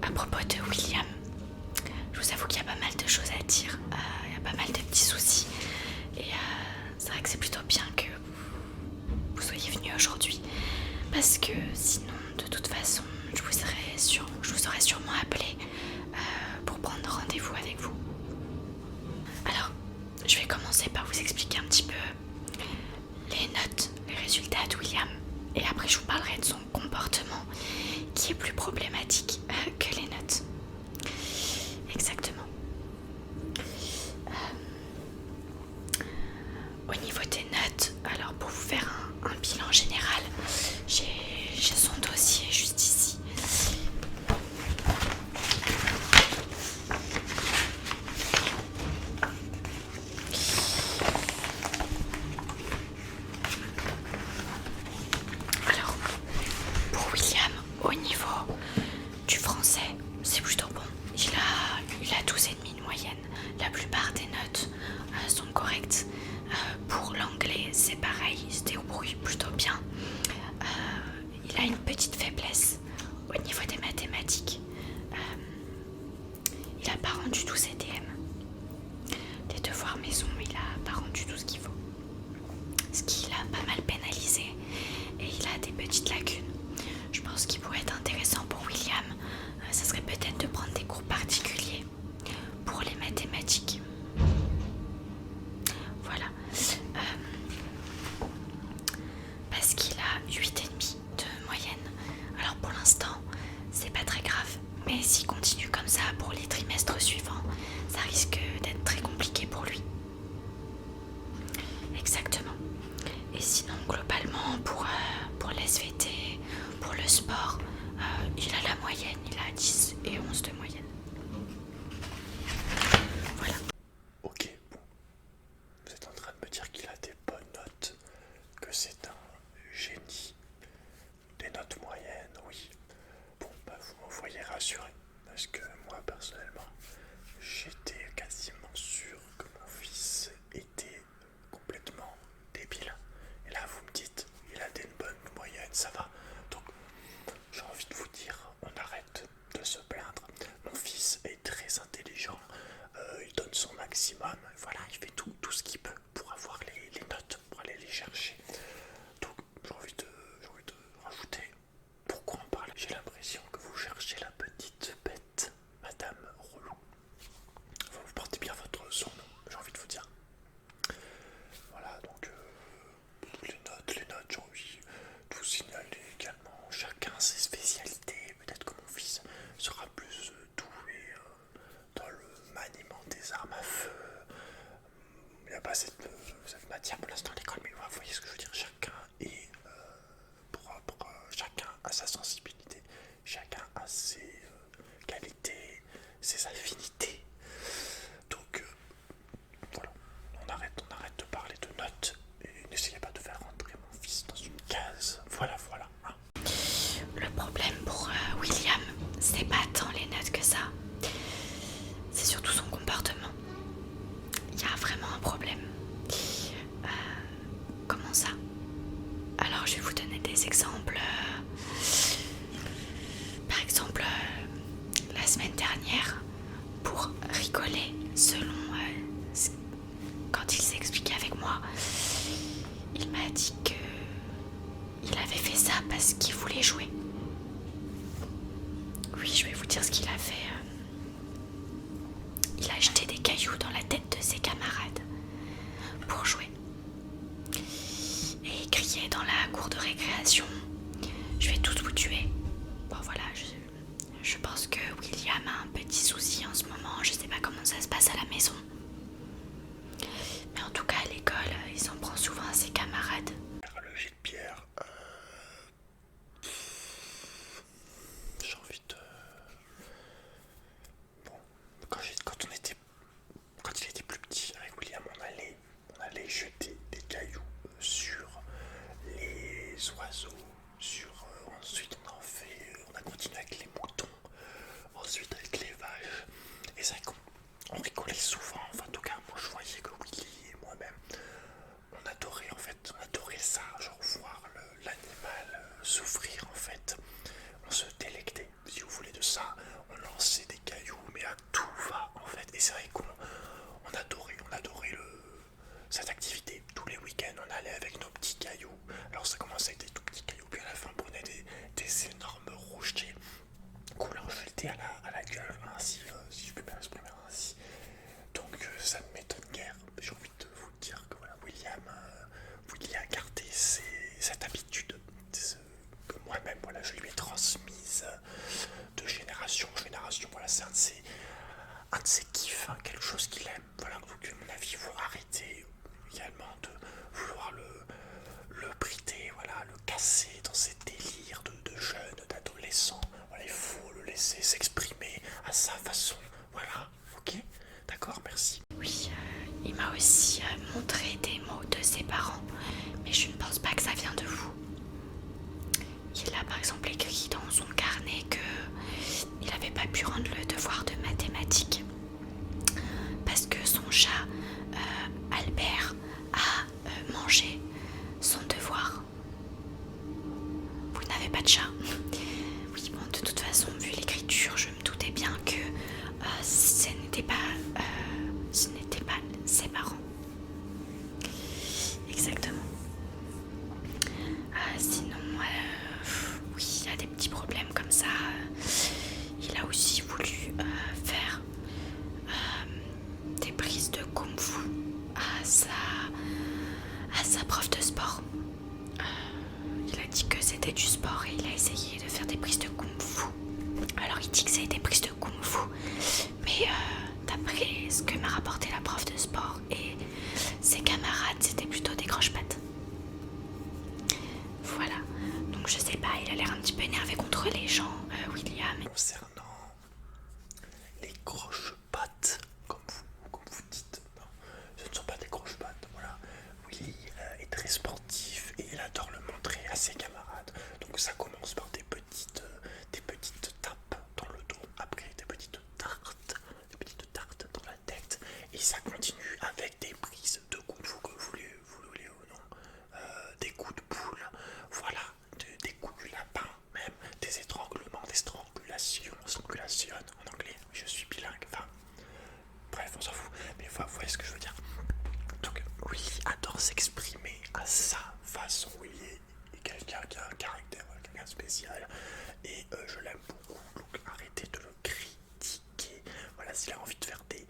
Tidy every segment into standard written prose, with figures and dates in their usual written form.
À propos de William, je vous avoue qu'il y a pas mal de choses à dire. Il y a pas mal de petits soucis. Et c'est vrai que c'est plutôt bien que vous soyez venu aujourd'hui. Parce que sinon, de toute façon, je vous aurais sûrement appelé pour prendre rendez-vous avec vous. Alors, je vais commencer par vous expliquer un petit peu les notes, les résultats de William. Et après, je vous parlerai de son comportement qui est plus problématique que les notes. Exactement. Au niveau des notes, alors pour vous faire un bilan général, j'ai son dossier juste ici. Alors, pour William, au niveau du français, c'est plutôt bon. Il a 12,5 de moyenne. La plupart des notes sont correctes. Pour l'anglais, c'est pareil, il se débrouille plutôt bien. Il a une petite faiblesse au niveau des mathématiques. Il n'a pas rendu tous ses DM. Les devoirs maison, il n'a pas rendu tout ce qu'il faut. Ce qui l'a pas mal pénalisé. Et il a des petites lacunes. Je pense qu'il pourrait être intéressant pour William. Ça serait peut-être de prendre des cours particuliers pour les mathématiques. Voilà. Parce qu'il a 8,5 de moyenne. Alors pour l'instant, c'est pas très grave. Mais s'il continue comme ça pour les trimestres suivants, ça risque d'être très compliqué pour lui. Exactement. Et sinon, globalement, pour l'SVT, pour le sport, il a la moyenne, il a 10 et 11 de moyenne. Voilà. Ok, bon. Vous êtes en train de me dire qu'il a des bonnes notes, que c'est un génie. Des notes moyennes, oui. Bon, bah vous m'envoyez rassuré. Parce que moi, personnellement, j'étais quasiment sûr que mon fils était complètement débile. Et là, vous me dites, il a des bonnes moyennes, ça va. Donc, j'ai envie de vous dire, on arrête de se plaindre. Mon fils est très intelligent, il donne son maximum, voilà, il fait tout ce qu'il peut pour avoir les notes, pour aller les chercher. Donc, j'ai envie de rajouter, pourquoi en parler? J'ai l'impression que vous cherchez la petite bête, Madame Relou. Enfin, vous portez bien son nom, j'ai envie de vous dire. Voilà, donc les notes, j'ai envie de vous signaler également chacun ses spécialités. Peut-être que mon fils sera plus doué dans le maniement des armes à feu. Il n'y a pas cette matière pour l'instant à l'école, mais vous voyez ce que je veux dire. Chacun est chacun a sa sensibilité, chacun a ses qualités, ses affinités. Donc voilà, on arrête de parler de notes et n'essayez pas de faire rentrer mon fils dans une case. Voilà. Hein. Le problème pour William, c'est pas tant les notes que ça. C'est surtout son comportement. Il y a vraiment un problème. Comment ça? Alors je vais vous donner des exemples. Par exemple, la semaine dernière, pour rigoler, selon quand il s'est expliqué avec moi, il m'a dit que il avait fait ça parce qu'il voulait jouer. Oui, je vais vous dire ce qu'il a fait. Il a jeté des cailloux dans la tête de ses camarades pour jouer. Et il criait dans la cour de récréation: je vais tous vous tuer. Bon voilà, je pense que William a un petit souci en ce moment. Je sais pas comment ça se passe à la maison. Mais en tout cas à l'école, il s'en prend souvent à ses camarades. Le jet de pierre, j'ai envie de... Bon, quand il était plus petit avec William, on allait jeter des cailloux sur les oiseaux, ensuite on a continué avec les moutons, ensuite avec les vaches, et c'est vrai qu'on rigolait souvent laisser s'exprimer à sa façon. Voilà, ok? D'accord, merci. Oui, il m'a aussi montré des mots de ses parents, mais je ne pense pas que ça vient de vous. Il a par exemple écrit dans son carnet que il n'avait pas pu rendre le devoir de mathématiques parce que son chat Albert a mangé son devoir. Vous n'avez pas de chat? Oui, bon, de toute façon, vu l'écriture, je me doutais bien que ce n'était pas ses parents. Exactement. Sinon, oui, il a des petits problèmes comme ça. Il a aussi voulu faire des prises de kung fu à sa prof de sport. Il a dit que c'était du sport et il a essayé de faire des prises de kung fu. Alors il dit que c'est des prises de kung fu, mais d'après ce que m'a rapporté la prof de sport et ses camarades, c'était plutôt des croche-pattes. Voilà, donc je sais pas, il a l'air un petit peu énervé contre les gens, William. Concernant les croche-pattes, comme vous dites, non, ce ne sont pas des croche-pattes, voilà. Willy est très sportif et il adore le montrer à ses camarades. Donc ça commence par des petites tapes dans le dos, après des petites tartes dans la tête, et ça continue avec des prises de kung-fu que vous voulez ou non, des coups de boule, voilà, des coups du lapin, même des étranglements, des strangulation en anglais. Je suis bilingue, enfin bref, on s'en fout, mais vous voyez ce que je veux dire. Donc Willy adore s'exprimer à sa façon. Willy est quelqu'un qui a un caractère, quelqu'un spécial, et je l'aime beaucoup. Donc arrêtez de le critiquer. Voilà, s'il a envie de faire des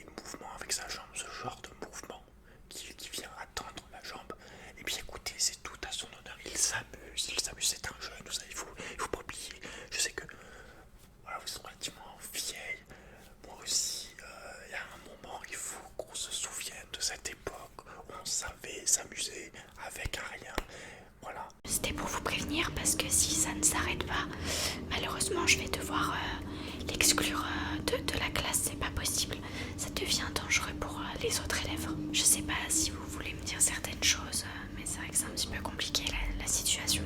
mouvements avec sa jambe, ce genre de mouvement qui vient attendre la jambe, et bien écoutez, c'est tout à son honneur. Il s'amuse, c'est un jeune, vous savez, il faut pas oublier. Je sais que voilà, vous êtes relativement vieille. Moi aussi, il y a un moment, il faut qu'on se souvienne de cette époque où on savait s'amuser avec un rien. Voilà. C'était pour vous prévenir parce que si ça ne s'arrête pas, malheureusement je vais devoir l'exclure de la classe, c'est pas possible. Ça devient dangereux pour les autres élèves. Je sais pas si vous voulez me dire certaines choses, mais c'est vrai que c'est un petit peu compliqué la situation.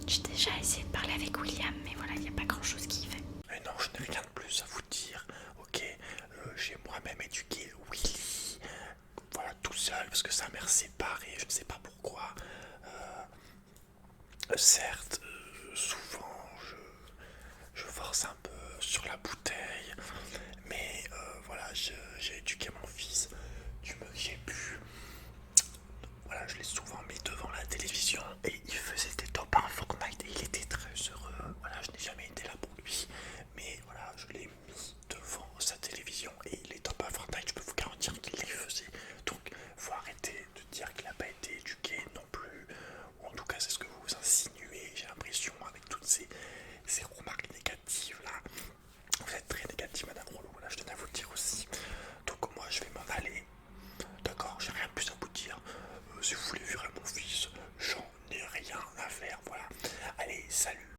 J'ai déjà essayé de parler avec William, mais voilà, il n'y a pas grand chose qui y fait. Mais non, je n'ai rien de plus à vous dire. Ok, j'ai moi-même éduqué Willy, voilà, tout seul, parce que sa mère s'est séparée, je ne sais pas pourquoi. Certes, souvent je force un peu sur la bouteille, mais voilà, j'ai éduqué mon fils. J'ai pu, voilà, je l'ai souvent mis devant la télévision et il faisait des top 1 Fortnite et il était très heureux. Voilà, je n'ai jamais été là pour lui, mais voilà, je l'ai mis devant sa télévision et les top 1 Fortnite, je peux vous garantir qu'il les faisait. Donc, faut arrêter de dire qu'il n'a pas été éduqué non plus, ou en tout cas, c'est ce que vous insinuez. J'ai l'impression avec toutes ces remarques négatives là. Vous êtes très négative, Madame Rollo. Voilà, je tenais à vous le dire aussi. Donc, moi, je vais m'en aller. D'accord, j'ai rien de plus à vous dire. Si vous voulez virer mon fils, j'en ai rien à faire. Voilà. Allez, salut.